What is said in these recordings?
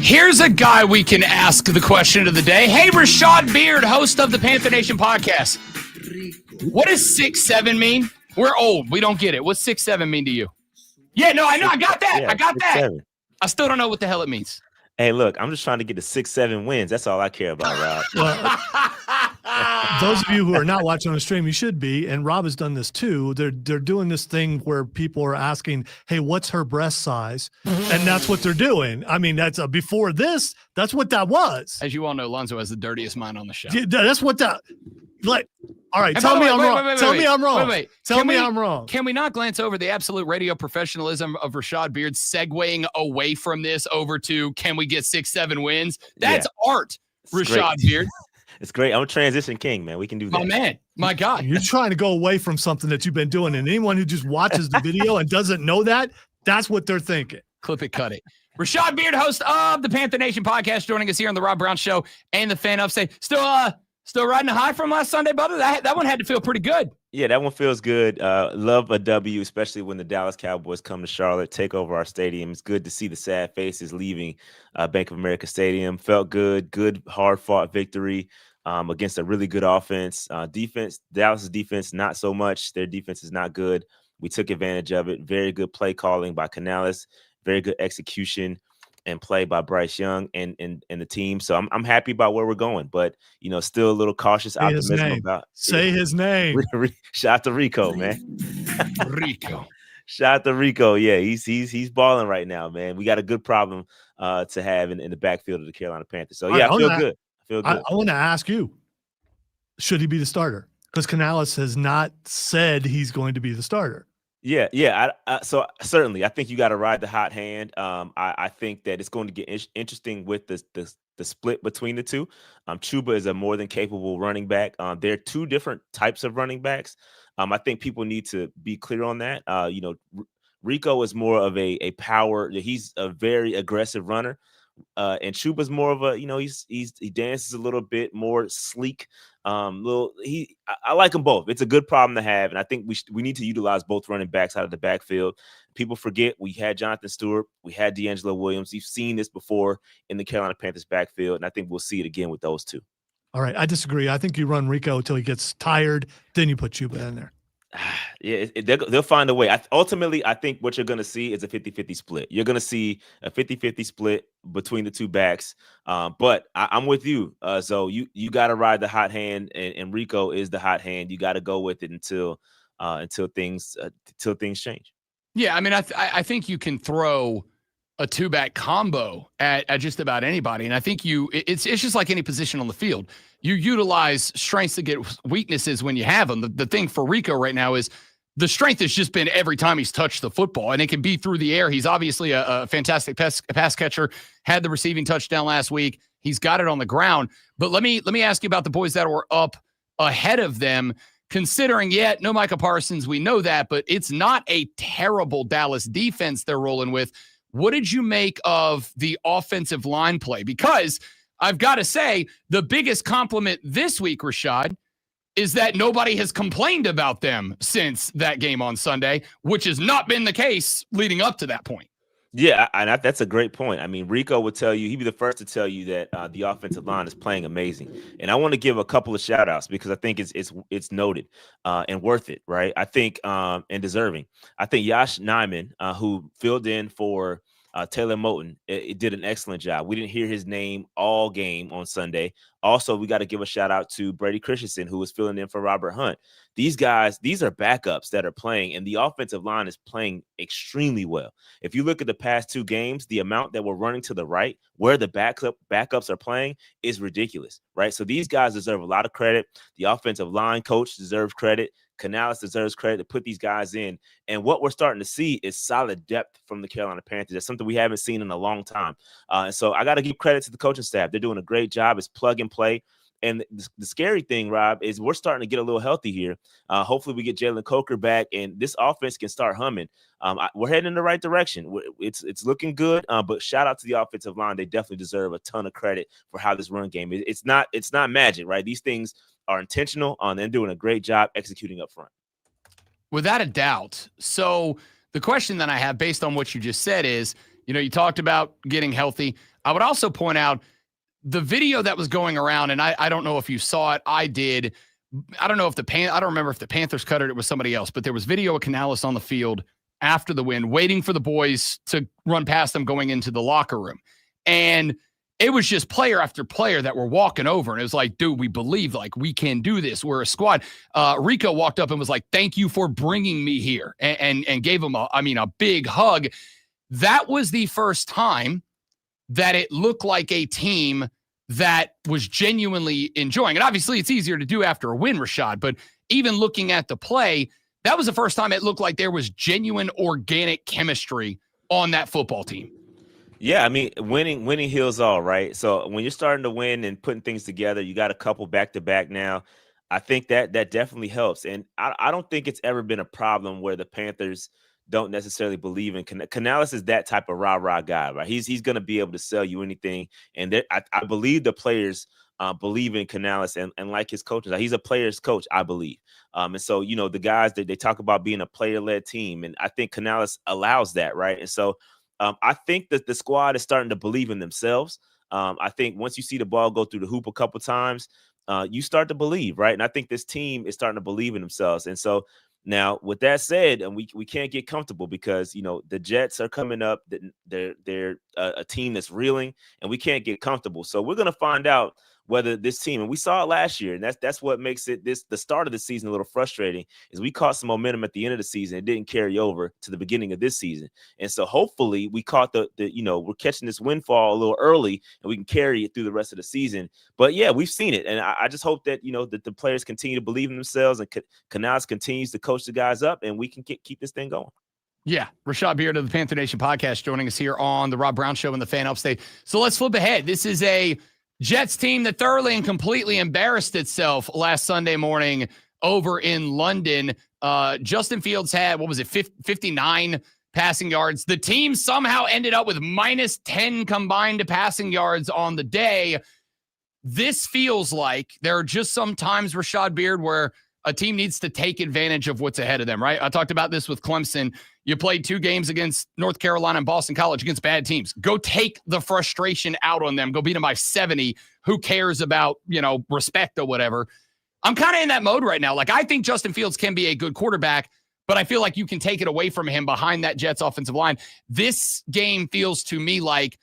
Here's a guy we can ask the question of the day. Hey, Rashad Beard, host of the Panther Nation podcast. What does 6'7" mean? We're old. We don't get it. What's 6'7" mean to you? Yeah, no, I know. I got that. Yeah, I got 6'7". that. I still don't know what the hell it means. Hey, look, I'm just trying to get to 6-7 wins. That's all I care about, Rob. Well, those of you who are not watching on the stream, you should be. And Rob has done this too. They're doing this thing where people are asking, "Hey, what's her breast size?" And that's what they're doing. I mean, that's before this. That's what that was. As you all know, Lonzo has the dirtiest mind on the show. Yeah, that's what that. Like, all right, tell me I'm wrong. Tell me I'm wrong. Tell me I'm wrong. Can we not glance over the absolute radio professionalism of Rashad Beard segueing away from this over to can we get 6-7 wins? That's art, Rashad Beard. It's great. I'm a transition king, man. We can do that. My man. My God. You're trying to go away from something that you've been doing. And anyone who just watches the video and doesn't know that, that's what they're thinking. Clip it, cut it. Rashad Beard, host of the Panther Nation podcast, joining us here on the Rob Brown Show and the Fan Upstate. Still riding a high from last Sunday, brother? That one had to feel pretty good. Yeah, that one feels good. Love a W, especially when the Dallas Cowboys come to Charlotte, take over our stadium. It's good to see the sad faces leaving Bank of America Stadium. Felt good, hard-fought victory against a really good offense. Defense, Dallas's defense, not so much. Their defense is not good. We took advantage of it. Very good play calling by Canales. Very good execution and play by Bryce Young and the team. So I'm happy about where we're going, but still a little cautious optimism about his name. Shout out to Rico, man. Rico. Shout out to Rico. Yeah, he's balling right now, man. We got a good problem to have in the backfield of the Carolina Panthers. So yeah, I feel good. I want to ask you, should he be the starter? Because Canales has not said he's going to be the starter. Yeah. So certainly, I think you got to ride the hot hand. I think that it's going to get interesting with the split between the two. Chuba is a more than capable running back. There are two different types of running backs. I think people need to be clear on that. Rico is more of a power. He's a very aggressive runner. And Chuba's more of a, he dances a little bit more sleek. I like them both. It's a good problem to have, and I think we need to utilize both running backs out of the backfield. People forget we had Jonathan Stewart, we had D'Angelo Williams. You've seen this before in the Carolina Panthers backfield, and I think we'll see it again with those two. All right, I disagree. I think you run Rico until he gets tired, then you put Chuba in there. Yeah, they'll find a way. Ultimately, I think what you're going to see is a 50-50 split. You're going to see a 50-50 split between the two backs. But I'm with you. So you got to ride the hot hand, and Rico is the hot hand. You got to go with it until things change. Yeah, I mean, I think you can throw a two-back combo at just about anybody, and I think it's just like any position on the field. You utilize strengths to get weaknesses when you have them. The thing for Rico right now is the strength has just been every time he's touched the football, and it can be through the air. He's obviously a fantastic pass catcher, had the receiving touchdown last week. He's got it on the ground. But let me ask you about the boys that were up ahead of them, considering, no Micah Parsons, we know that, but it's not a terrible Dallas defense they're rolling with. What did you make of the offensive line play? Because I've got to say, the biggest compliment this week, Rashad, is that nobody has complained about them since that game on Sunday, which has not been the case leading up to that point. Yeah, and that's a great point. I mean, Rico would tell you, he'd be the first to tell you that the offensive line is playing amazing. And I want to give a couple of shout outs because I think it's noted and worth it, right? I think and deserving. I think Yash Nyman, who filled in for Taylor Moton, it did an excellent job. We didn't hear his name all game on Sunday. Also, we got to give a shout out to Brady Christensen, who was filling in for Robert Hunt. These guys, these are backups that are playing, and the offensive line is playing extremely well. If you look at the past two games, the amount that we're running to the right, where the backups are playing, is ridiculous, right? So these guys deserve a lot of credit. The offensive line coach deserves credit. Canales deserves credit to put these guys in. And what we're starting to see is solid depth from the Carolina Panthers. That's something we haven't seen in a long time. And so I got to give credit to the coaching staff. They're doing a great job. It's plug and play. And the scary thing, Rob, is we're starting to get a little healthy here. Hopefully we get Jalen Coker back, and this offense can start humming. We're heading in the right direction. It's looking good, but shout out to the offensive line. They definitely deserve a ton of credit for how this run game is. It's not magic, right? These things are intentional, and they're doing a great job executing up front. Without a doubt. So the question that I have based on what you just said is, you talked about getting healthy. I would also point out the video that was going around, and I don't know if you saw it. I did. I don't know if I don't remember if the Panthers cut it. It was somebody else, but there was video of Canales on the field after the win, waiting for the boys to run past them going into the locker room. And it was just player after player that were walking over. And it was like, dude, we believe, like, we can do this. We're a squad. Rico walked up and was like, thank you for bringing me here, and gave him a big hug. That was the first time that it looked like a team that was genuinely enjoying it. Obviously, it's easier to do after a win, Rashad, but even looking at the play, that was the first time it looked like there was genuine organic chemistry on that football team. Yeah, I mean, winning heals all, right? So when you're starting to win and putting things together, you got a couple back-to-back now. I think that definitely helps. And I don't think it's ever been a problem where the Panthers don't necessarily believe in Canales is that type of rah-rah guy, right? He's going to be able to sell you anything. And I believe the players believe in Canales and like his coaches. He's a player's coach, I believe. And so, the guys, they talk about being a player-led team. And I think Canales allows that, right? And so I think that the squad is starting to believe in themselves. I think once you see the ball go through the hoop a couple times, you start to believe, right? And I think this team is starting to believe in themselves. And so now, with that said, and we can't get comfortable because, the Jets are coming up. They're a team that's reeling, and we can't get comfortable. So we're going to find out whether this team, and we saw it last year, and that's what makes it the start of the season a little frustrating, is we caught some momentum at the end of the season. It didn't carry over to the beginning of this season. And so hopefully we caught we're catching this windfall a little early and we can carry it through the rest of the season. But yeah, we've seen it. And I just hope that, that the players continue to believe in themselves and Canales continues to coach the guys up and we can keep this thing going. Yeah, Rashad Beard of the Panther Nation podcast joining us here on the Rob Brown Show and the Fan Upstate. So let's flip ahead. This is a Jets team that thoroughly and completely embarrassed itself last Sunday morning over in London. Justin Fields had, 59 passing yards. The team somehow ended up with minus 10 combined passing yards on the day. This feels like there are just some times, Rashad Beard, where a team needs to take advantage of what's ahead of them, right? I talked about this with Clemson. You played 2 games against North Carolina and Boston College against bad teams. Go take the frustration out on them. Go beat them by 70. Who cares about, respect or whatever? I'm kind of in that mode right now. Like, I think Justin Fields can be a good quarterback, but I feel like you can take it away from him behind that Jets offensive line. This game feels to me like,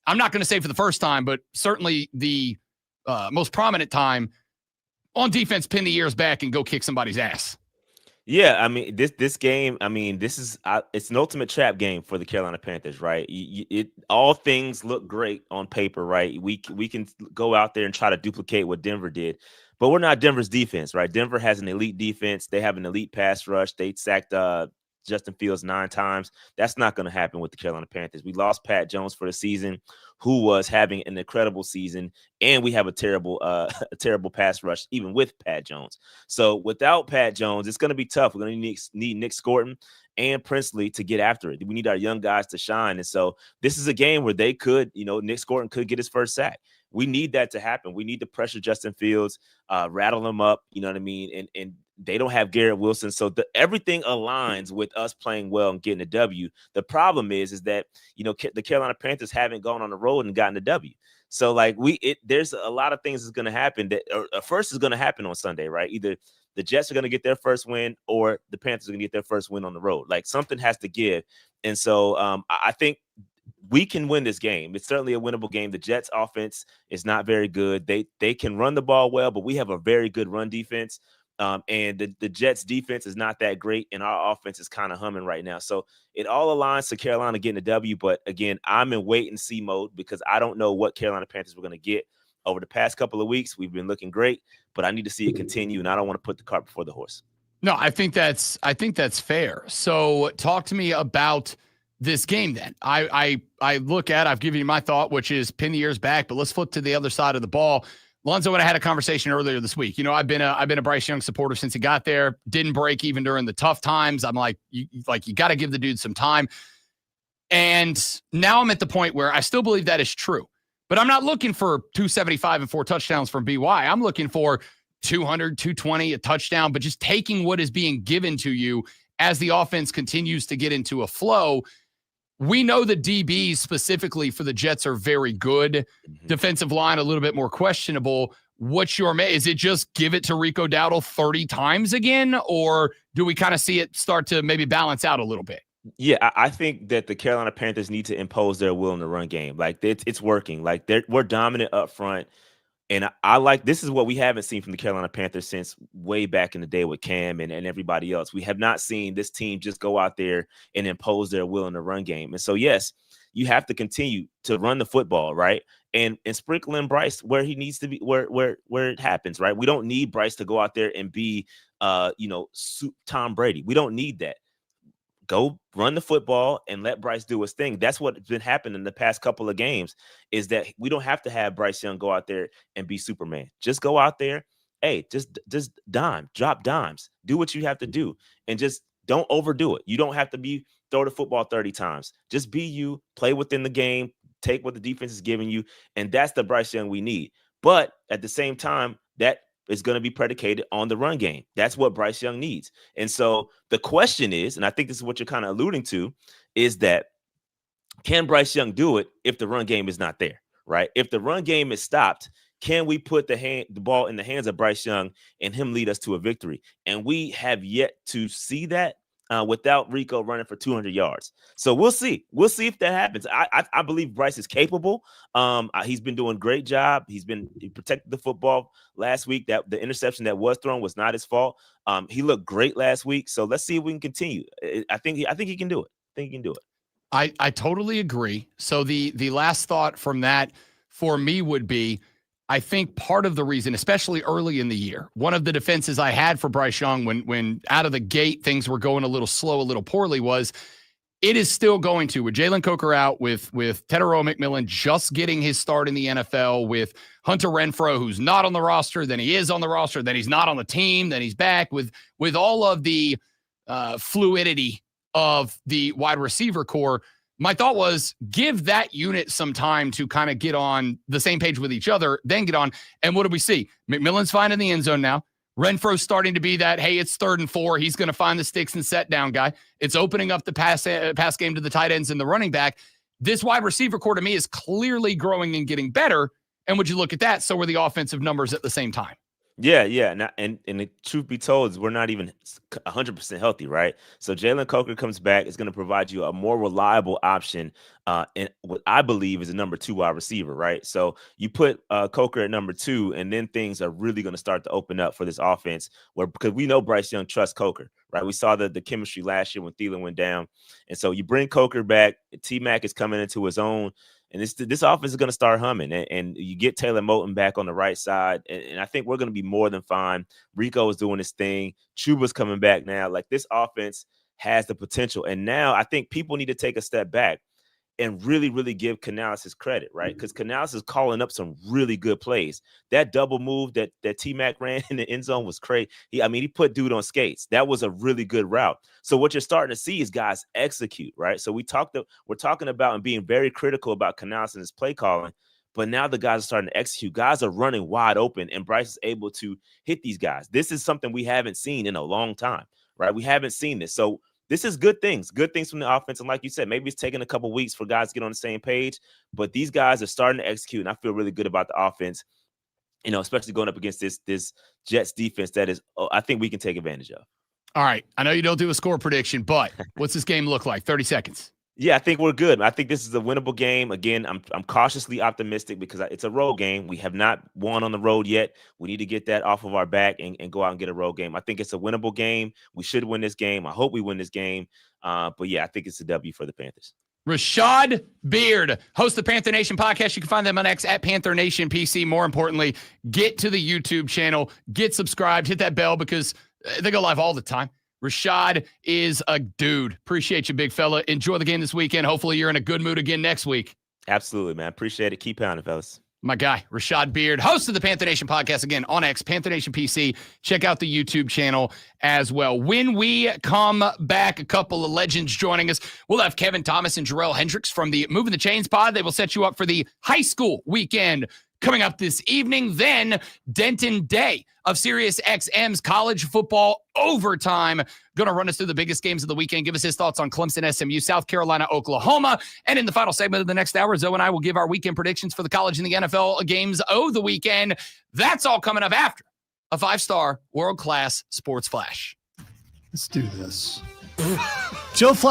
I'm not going to say for the first time, but certainly the most prominent time, on defense, pin the ears back and go kick somebody's ass. Yeah, I mean, this game, this is it's an ultimate trap game for the Carolina Panthers, right? All things look great on paper, right? We can go out there and try to duplicate what Denver did, but we're not Denver's defense, right? Denver has an elite defense. They have an elite pass rush. They sacked Justin Fields 9 times. That's not going to happen with the Carolina Panthers. We lost Pat Jones for the season, who was having an incredible season, and we have a terrible pass rush, even with Pat Jones. So without Pat Jones, it's going to be tough. We're going to need Nick Scorton and Princely to get after it. We need our young guys to shine. And so this is a game where they could, Nick Scorton could get his first sack. We need that to happen. We need to pressure Justin Fields, rattle him up, you know what I mean? And they don't have Garrett Wilson. So everything aligns with us playing well and getting a W. The problem is that, the Carolina Panthers haven't gone on the road and gotten a W. So there's a lot of things that's going to happen first is going to happen on Sunday, right? Either the Jets are going to get their first win or the Panthers are going to get their first win on the road. Like, something has to give. And so I think we can win this game. It's certainly a winnable game. The Jets offense is not very good. They can run the ball well, but we have a very good run defense. And the Jets defense is not that great, and our offense is kind of humming right now. So it all aligns to Carolina getting a W. But again, I'm in wait and see mode because I don't know what Carolina Panthers we're going to get. Over the past couple of weeks, we've been looking great, but I need to see it continue, and I don't want to put the cart before the horse. No, I think that's fair. So talk to me about this game then. I've given you my thought, which is pin the ears back, but let's flip to the other side of the ball. Lonzo and I had a conversation earlier this week. I've been a Bryce Young supporter since he got there. Didn't break even during the tough times. I'm like, you got to give the dude some time. And now I'm at the point where I still believe that is true. But I'm not looking for 275 and 4 touchdowns from BY. I'm looking for 200, 220, a touchdown, but just taking what is being given to you as the offense continues to get into a flow. we know the DBs specifically for the Jets are very good. Mhm. Defensive line a little bit more questionable. What's your is it just give it to Rico Dowdle 30 times again, or do we kind of see it start to maybe balance out a little bit? Yeah, I think that the Carolina Panthers need to impose their will in the run game. Like it's working. Like we're dominant up front. And I like this is what we haven't seen from the Carolina Panthers since way back in the day with Cam and everybody else. We have not seen this team just go out there and impose their will in the run game. And so, yes, you have to continue to run the football, right? And sprinkle in Bryce where he needs to be, where it happens, right? We don't need Bryce to go out there and be, Tom Brady. We don't need that. Go run the football and let Bryce do his thing. That's what's been happening in the past couple of games is that we don't have to have Bryce Young go out there and be Superman. Just go out there. Hey, just drop dimes, do what you have to do and just don't overdo it. You don't have to throw the football 30 times. Just be you, play within the game, take what the defense is giving you. And that's the Bryce Young we need. But at the same time, that is going to be predicated on the run game. That's what Bryce Young needs. And so the question is, and I think this is what you're kind of alluding to, is that can Bryce Young do it if the run game is not there, right? If the run game is stopped, can we put the ball in the hands of Bryce Young and him lead us to a victory? And we have yet to see that without Rico running for 200 yards. So we'll see. We'll see if that happens. I believe Bryce is capable. He's been doing a great job. He protected the football last week. That the interception that was thrown was not his fault. He looked great last week. So let's see if we can continue. I think he can do it. I think he can do it. I totally agree. So the last thought from that for me would be, I think part of the reason, especially early in the year, one of the defenses I had for Bryce Young when out of the gate things were going a little slow, a little poorly, was it is still going to, with Jalen Coker out, with Tetairoa McMillan just getting his start in the NFL, with Hunter Renfrow, who's not on the roster, then he is on the roster, then he's not on the team, then he's back, with all of the fluidity of the wide receiver core. My thought was give that unit some time to kind of get on the same page with each other, then get on. And what do we see? McMillan's finding the end zone now. Renfro's starting to be that, hey, it's 3rd and 4. He's going to find the sticks and set down guy. It's opening up the pass game to the tight ends and the running back. This wide receiver core to me is clearly growing and getting better. And would you look at that? So were the offensive numbers at the same time. Yeah. And the truth be told is we're not even 100% healthy, right? So Jalen Coker comes back. It's going to provide you a more reliable option and what I believe is a number 2 wide receiver, right? So you put Coker at number 2, and then things are really going to start to open up for this offense because we know Bryce Young trusts Coker, right? We saw the chemistry last year when Thielen went down. And so you bring Coker back. T-Mac is coming into his own. And this offense is going to start humming, and you get Taylor Moton back on the right side, and I think we're going to be more than fine. Rico is doing his thing. Chuba's coming back now. Like, this offense has the potential, and now I think people need to take a step back and really, really give Canales his credit, right? Because Canales is calling up some really good plays. That double move that T-Mac ran in the end zone was crazy. He put dude on skates. That was a really good route. So what you're starting to see is guys execute, right? So we're talking about and being very critical about Canales and his play calling, but now the guys are starting to execute. Guys are running wide open, and Bryce is able to hit these guys. This is something we haven't seen in a long time, right? We haven't seen this. So this is good things from the offense. And like you said, maybe it's taking a couple weeks for guys to get on the same page, but these guys are starting to execute, and I feel really good about the offense, especially going up against this Jets defense that is, I think we can take advantage of. All right. I know you don't do a score prediction, but what's this game look like? 30 seconds. Yeah, I think we're good. I think this is a winnable game. Again, I'm cautiously optimistic because it's a road game. We have not won on the road yet. We need to get that off of our back and go out and get a road game. I think it's a winnable game. We should win this game. I hope we win this game. But yeah, I think it's a W for the Panthers. Rashad Beard, host of the Panther Nation podcast. You can find them on X at Panther Nation PC. More importantly, get to the YouTube channel, get subscribed, hit that bell because they go live all the time. Rashad is a dude. Appreciate you, big fella. Enjoy the game this weekend. Hopefully you're in a good mood again next week. Absolutely, man. Appreciate it. Keep pounding, fellas. My guy, Rashad Beard, host of the Panther Nation podcast, again on X, Panther Nation PC. Check out the YouTube channel as well. When we come back, a couple of legends joining us. We'll have Kevin Thomas and Jarrell Hendricks from the Moving the Chains pod. They will set you up for the high school weekend coming up this evening. Then Denton Day of Sirius XM's college football overtime. Going to run us through the biggest games of the weekend. Give us his thoughts on Clemson, SMU, South Carolina, Oklahoma. And in the final segment of the next hour, Zoe and I will give our weekend predictions for the college and the NFL games of the weekend. That's all coming up after a 5-star world-class sports flash. Let's do this. Joe Flash.